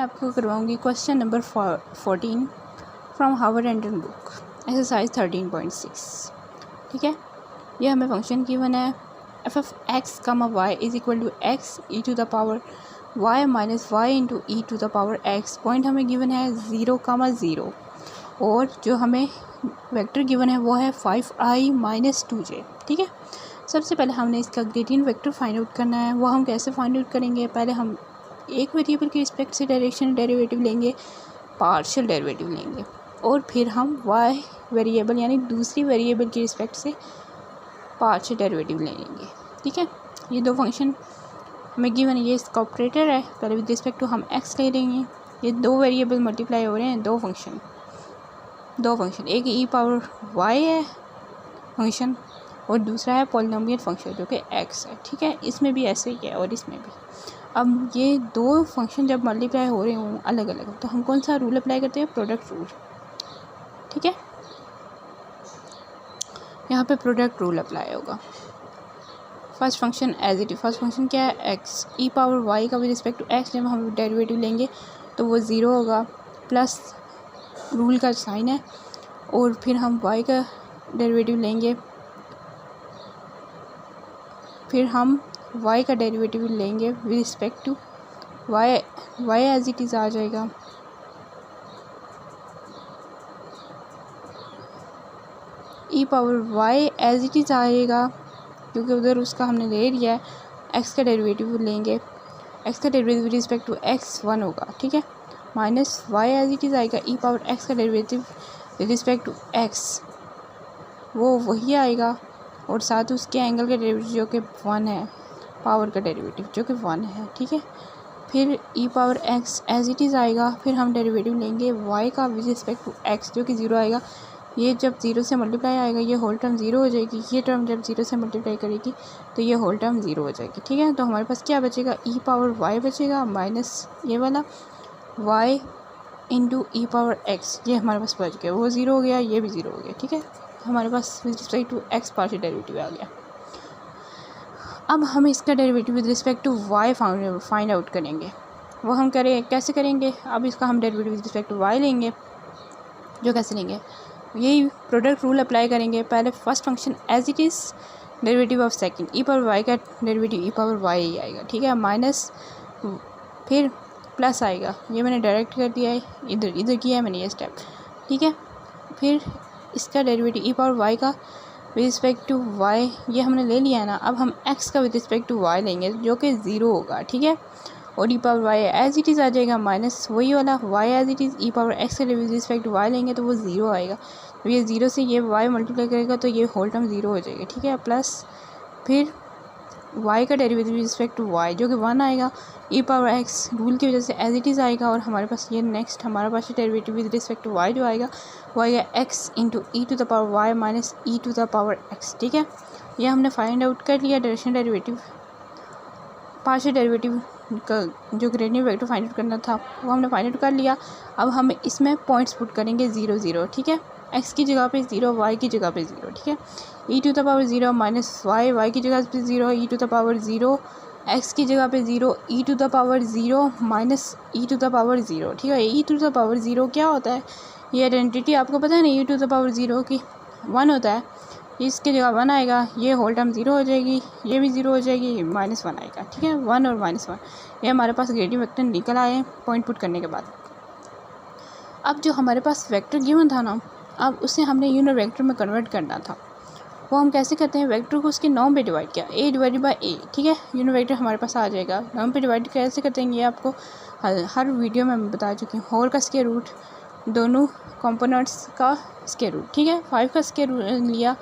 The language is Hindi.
आपको करवाऊंगी question number 14 from Howard Anton book exercise 13.6। ठीक है, ये हमें फंक्शन गिवन है f of x comma y is equal to x e to the power y minus y into e to the power x. Point हमें गिवन है 0, और जो हमें वेक्टर गिवन है वो है 5i माइनस 2j। ठीक है, सबसे पहले हमने इसका ग्रेडियंट वेक्टर फाइंड आउट करना है। वो हम कैसे फाइंड आउट करेंगे? पहले हम एक वेरिएबल के रिस्पेक्ट से डायरेक्शन डेरिवेटिव लेंगे, पार्शियल डेरिवेटिव लेंगे, और फिर हम वाई वेरिएबल यानी दूसरी वेरिएबल के रिस्पेक्ट से पार्शियल डेरिवेटिव ले लेंगे। ठीक है, ये दो फंक्शन हमें गिवन है, ये इसका ऑपरेटर है। पहले विद रिस्पेक्ट टू हम एक्स ले लेंगे। ये दो वेरिएबल मल्टीप्लाई हो रहे हैं, दो फंक्शन, एक ई पावर वाई है फंक्शन और दूसरा है पॉलिनोमियल फंक्शन जो कि एक्स है। ठीक है, इसमें भी ऐसे ही है और इसमें भी। अब ये दो फंक्शन जब मल्टीप्लाई हो रहे हों अलग अलग, तो हम कौन सा रूल अप्लाई करते हैं? Product rule. ठीक है, यहाँ पे प्रोडक्ट रूल अप्लाई होगा। First function as it is, first function क्या है? एक्स ई पावर वाई का विद रिस्पेक्ट टू एक्स जब हम डेरिवेटिव लेंगे तो वो 0 होगा, प्लस रूल का साइन है, और फिर हम वाई का डेरिवेटिव लेंगे, फिर हम y का डेरिवेटिव लेंगे with respect to y as it is आ जाएगा, e power y as it is आएगा क्योंकि उधर उसका हमने ले लिया है। x का डेरिवेटिव लेंगे, x का derivative with respect to x 1 होगा। ठीक है, minus y as it is आएगा, ई पावर x का derivative with respect to x वो वही आएगा, और साथ उसके एंगल का डेरिवेटिव जो कि 1 है, पावर का डेरिवेटिव जो कि 1 है। ठीक है, फिर e power x as it is आएगा, फिर हम डेरिवेटिव लेंगे y का विद रिस्पेक्ट टू x जो कि 0 आएगा। ये जब 0 से मल्टीप्लाई आएगा ये होल टर्म 0 हो जाएगी, ये टर्म जब 0 से मल्टीप्लाई करेगी तो ये होल टर्म 0 हो जाएगी। ठीक है, तो हमारे पास क्या बचेगा? ई पावर y बचेगा माइनस ये वाला y इंटू ई पावर x, ये हमारे पास बच गया, वो 0 हो गया, ये भी 0 हो गया। ठीक है, हमारे पास with respect to x partial derivative आ गया। अब हम इसका derivative with respect to y find out करेंगे। वो हम कैसे करेंगे? अब इसका हम derivative with respect to y लेंगे, जो कैसे लेंगे? यही प्रोडक्ट रूल अप्लाई करेंगे। पहले first function as it is, derivative of second e power y का डेरिवेटिव ई पावर y ही आएगा। ठीक है, माइनस फिर प्लस आएगा, ये मैंने डायरेक्ट कर दिया है, इधर किया है मैंने ये स्टेप। ठीक है, फिर इसका डेरिवेटिव ई पावर y का विद रिस्पेक्ट टू y ये हमने ले लिया है ना। अब हम x का विद रिस्पेक्ट टू y लेंगे जो कि 0 होगा। ठीक है, और e power y as it is आ जाएगा, माइनस वही वाला y as it is, e power x का विद रिस्पेक्ट टू y लेंगे तो वो 0 आएगा। तो ये 0 से ये y मल्टीप्लाई करेगा तो ये होल टर्म 0 हो जाएगा। ठीक है, प्लस फिर y का derivative with respect to y जो कि 1 आएगा, ई पावर x रूल की वजह से एज इट इज़ आएगा, और हमारे पास ये नेक्स्ट हमारे पास derivative with respect to y जो आएगा वो आएगा x into e to the power y minus e to the power x। ठीक है, ये हमने फाइंड आउट कर लिया डायरेक्शन डेरिवेटिव, पार्शियल डेरिवेटिव का जो ग्रेडियंट वेक्टर फाइंड आउट करना था वो हमने फाइंड आउट कर लिया। अब हम इसमें पॉइंट्स पुट करेंगे 0 0। ठीक है, x की जगह पे 0, y की जगह पे 0। ठीक है, e to the power 0 minus y की जगह पे 0, e to the power 0, x की जगह पे 0, e to the power 0 minus e to the power 0। ठीक है, ई टू द पावर 0 क्या होता है? ये आइडेंटिटी आपको पता है ना, ई टू द पावर 0 की 1 होता है, इसके जगह 1 आएगा, ये होल टर्म 0 हो जाएगी, ये भी 0 हो जाएगी, माइनस 1 आएगा। ठीक है, 1 और माइनस 1 ये हमारे पास ग्रेडियंट वेक्टर निकल आए पॉइंट पुट करने के बाद। अब जो हमारे पास वेक्टर गिवन था ना, अब उसे हमने यूनिट वेक्टर में कन्वर्ट करना था। वो हम कैसे करते हैं? वेक्टर को उसके नॉर्म पे डिवाइड किया, a डिवाइडेड बाई a। ठीक है, यूनिट वेक्टर हमारे पास आ जाएगा। नॉर्म पे डिवाइड कैसे करते हैं ये आपको हर वीडियो में मैं बता चुकी हूँ। होल का स्क्वायर रूट, दोनों कंपोनेंट्स का स्क्वायर रूट। ठीक है, 5 का स्क्वायर रूट लिया